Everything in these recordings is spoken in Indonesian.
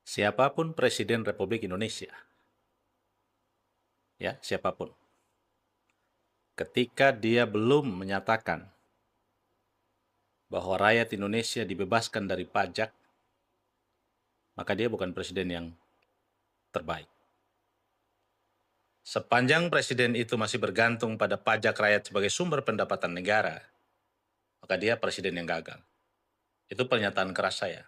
Siapapun Presiden Republik Indonesia, ya siapapun, ketika dia belum menyatakan bahwa rakyat Indonesia dibebaskan dari pajak, maka dia bukan presiden yang terbaik. Sepanjang presiden itu masih bergantung pada pajak rakyat sebagai sumber pendapatan negara, maka dia presiden yang gagal. Itu pernyataan keras saya.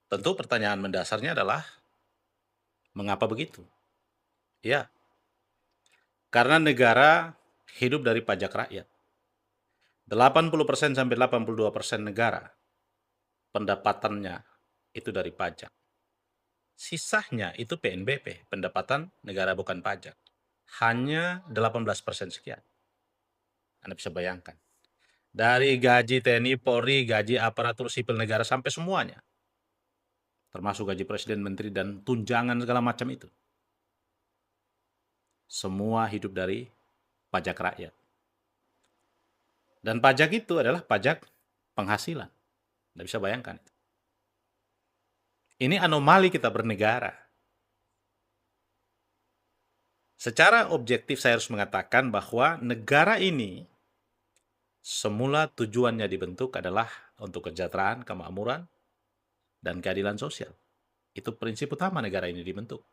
Tentu pertanyaan mendasarnya adalah, mengapa begitu? Ya, karena negara hidup dari pajak rakyat. 80% sampai 82% negara pendapatannya itu dari pajak. Sisanya itu PNBP, pendapatan negara bukan pajak. Hanya 18% sekian. Anda bisa bayangkan. Dari gaji TNI, Polri, gaji aparatur sipil negara sampai semuanya. Termasuk gaji presiden, menteri, dan tunjangan segala macam itu. Semua hidup dari pajak rakyat. Dan pajak itu adalah pajak penghasilan. Anda bisa bayangkan. Ini anomali kita bernegara. Secara objektif saya harus mengatakan bahwa negara ini semula tujuannya dibentuk adalah untuk kesejahteraan, kemakmuran, dan keadilan sosial. Itu prinsip utama negara ini dibentuk.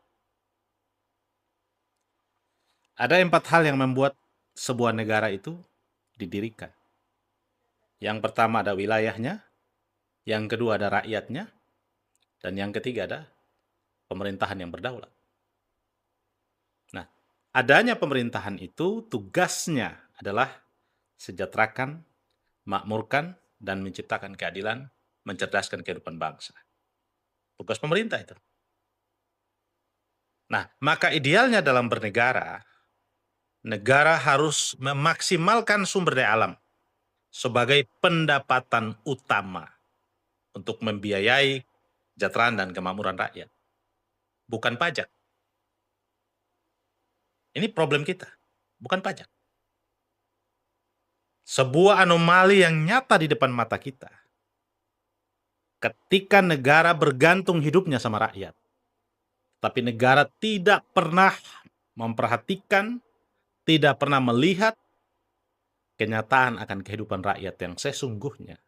Ada 4 hal yang membuat sebuah negara itu didirikan. Yang pertama ada wilayahnya, yang kedua ada rakyatnya, dan yang ketiga ada pemerintahan yang berdaulat. Nah, adanya pemerintahan itu tugasnya adalah sejahterakan, makmurkan, dan menciptakan keadilan, mencerdaskan kehidupan bangsa. Tugas pemerintah itu. Nah, maka idealnya dalam bernegara, negara harus memaksimalkan sumber daya alam sebagai pendapatan utama untuk membiayai kesejahteraan dan kemakmuran rakyat. Bukan pajak. Ini problem kita, bukan pajak. Sebuah anomali yang nyata di depan mata kita. Ketika negara bergantung hidupnya sama rakyat, tapi negara tidak pernah memperhatikan, tidak pernah melihat kenyataan akan kehidupan rakyat yang sesungguhnya.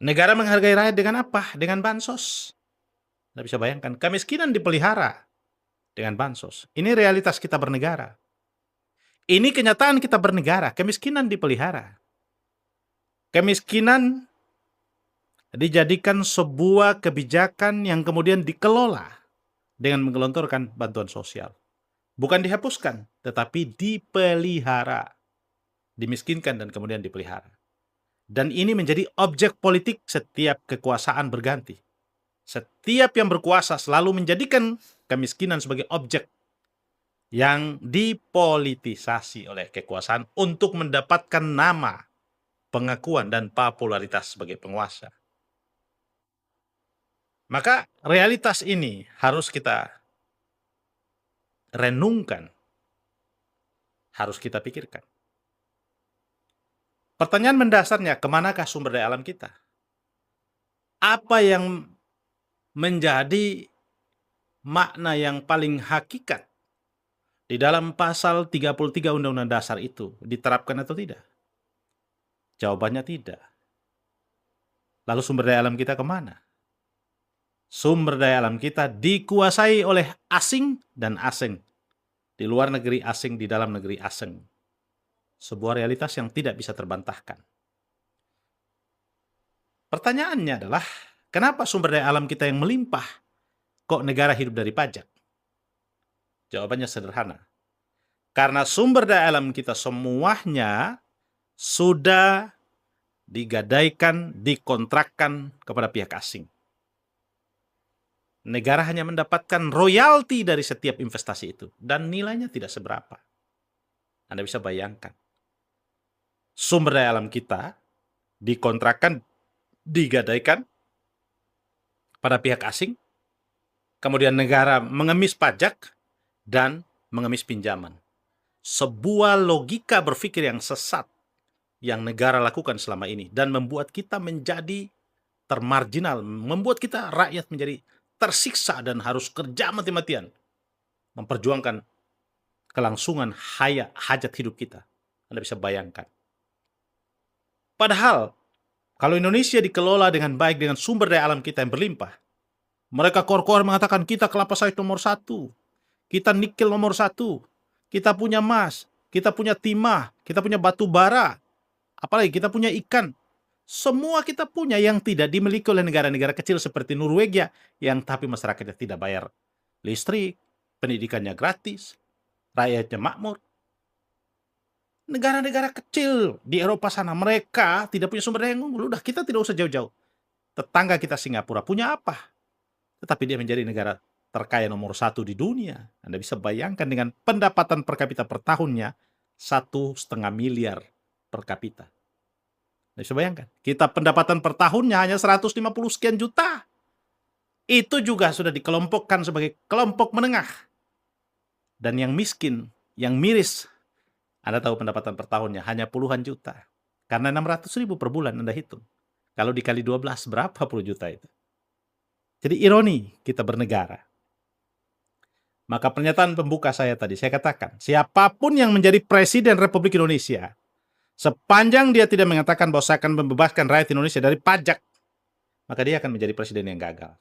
Negara menghargai rakyat dengan apa? Dengan bansos. Anda bisa bayangkan, kemiskinan dipelihara dengan bansos. Ini realitas kita bernegara. Ini kenyataan kita bernegara, kemiskinan dipelihara. Kemiskinan dijadikan sebuah kebijakan yang kemudian dikelola dengan menggelontorkan bantuan sosial. Bukan dihapuskan, tetapi dipelihara. Dimiskinkan dan kemudian dipelihara. Dan ini menjadi objek politik setiap kekuasaan berganti. Setiap yang berkuasa selalu menjadikan kemiskinan sebagai objek yang dipolitisasi oleh kekuasaan untuk mendapatkan nama, pengakuan, dan popularitas sebagai penguasa. Maka realitas ini harus kita renungkan, harus kita pikirkan. Pertanyaan mendasarnya, kemanakah sumber daya alam kita? Apa yang menjadi makna yang paling hakikat di dalam pasal 33 Undang-Undang Dasar itu diterapkan atau tidak? Jawabannya tidak. Lalu sumber daya alam kita kemana? Sumber daya alam kita dikuasai oleh asing dan asing. Di luar negeri asing, di dalam negeri asing. Sebuah realitas yang tidak bisa terbantahkan. Pertanyaannya adalah, kenapa sumber daya alam kita yang melimpah, kok negara hidup dari pajak? Jawabannya sederhana. Karena sumber daya alam kita semuanya sudah digadaikan, dikontrakkan kepada pihak asing. Negara hanya mendapatkan royalti dari setiap investasi itu, dan nilainya tidak seberapa. Anda bisa bayangkan. Sumber daya alam kita dikontrakkan, digadaikan pada pihak asing, kemudian negara mengemis pajak dan mengemis pinjaman. Sebuah logika berpikir yang sesat yang negara lakukan selama ini dan membuat kita menjadi termarginal, membuat kita rakyat menjadi tersiksa dan harus kerja mati-matian memperjuangkan kelangsungan hajat hidup kita. Anda bisa bayangkan. Padahal kalau Indonesia dikelola dengan baik dengan sumber daya alam kita yang berlimpah, mereka kor-kor mengatakan kita kelapa sawit nomor 1, kita nikel nomor 1, kita punya emas, kita punya timah, kita punya batu bara, apalagi kita punya ikan. Semua kita punya yang tidak dimiliki oleh negara-negara kecil seperti Norwegia, yang tapi masyarakatnya tidak bayar listrik, pendidikannya gratis, rakyatnya makmur. Negara-negara kecil di Eropa sana, mereka tidak punya sumber daya yang unggul. Udah, kita tidak usah jauh-jauh. Tetangga kita Singapura punya apa? Tetapi dia menjadi negara terkaya nomor 1 di dunia. Anda bisa bayangkan dengan pendapatan per kapita per tahunnya 1,5 miliar per kapita. Anda bisa bayangkan, kita pendapatan per tahunnya hanya 150 sekian juta. Itu juga sudah dikelompokkan sebagai kelompok menengah. Dan yang miskin, yang miris, Anda tahu pendapatan per tahunnya hanya puluhan juta. Karena 600.000 per bulan Anda hitung. Kalau dikali 12, berapa puluh juta itu? Jadi ironi kita bernegara. Maka pernyataan pembuka saya tadi, saya katakan, siapapun yang menjadi Presiden Republik Indonesia, sepanjang dia tidak mengatakan bahwa saya akan membebaskan rakyat Indonesia dari pajak, maka dia akan menjadi presiden yang gagal.